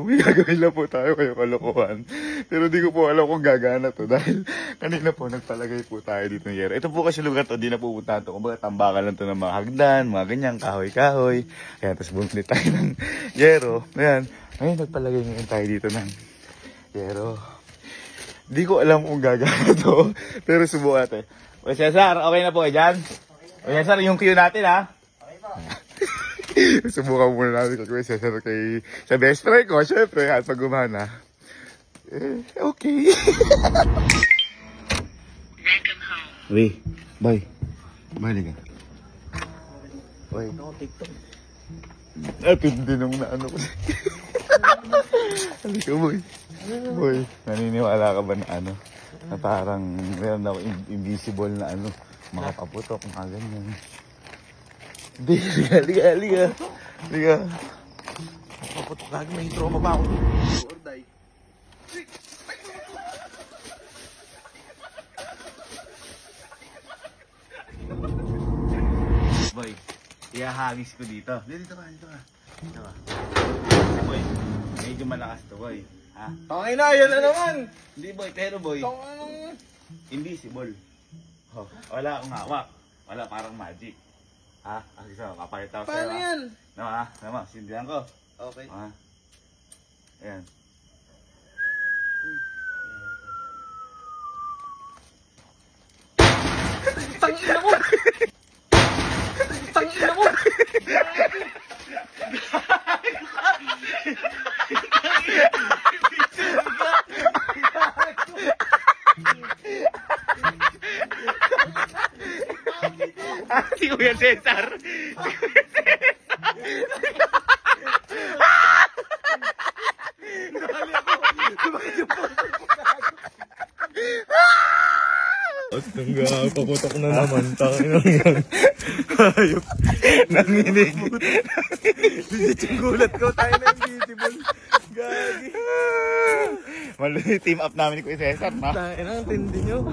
may gagawin lang po tayo kayo kalokohan. Pero di ko po alam kung gagana to dahil kanina po nagpalagay po tayo dito ng yero. Ito po kasi lugar to, di na pupunta to. Kumbaga tambakan lang to ng mga hagdan, mga ganyan, kahoy-kahoy. Ayan, tapos bumili tayo ng yero. Ayan, ngayon nagpalagay ngayon tayo dito ng yero. Di ko alam kung gagana to, pero subukan natin. O Cesar, okay na po dyan? O Cesar, yung cue natin ha? Okay po. Subukan muna natin kay Cesar kay sa best friend ko, syempre, at pag gumana. Okay. Welcome home. Uy, bye. Bye, liga. Uy, no, TikTok. Hindi nung naano ko. Halika, boy. Boy, naniniwala ka ba na ano? Na parang meron ako invisible na ano, makapaputok, mga ganyan. Hindi, liga. Makapaputok lagi, may trauma pa ako. Or die. Boy, ihahagis ko dito. Dito ka. Boy, medyo malakas to, boy. Ha? Okay na, yan na naman. Hindi, boy, pero boy, invisible. Oh, wala akong hawak. Wala, parang magic. Ha? Kasi sa kapakita ko sa'yo. Paano yan? No, ha? Nama, sindihan ko. Okay. Ha? Ayan. Tangina mo! Tangina mo! Si Kuya Cesar! Tangga, paputok na naman. Tangina yan. Hayop. Nanginig. Legit yung gulat ko. Tayo na invisible. Gagi. Team up namin ni Kuya Cesar, ha? Tangina, ang tindi nyo.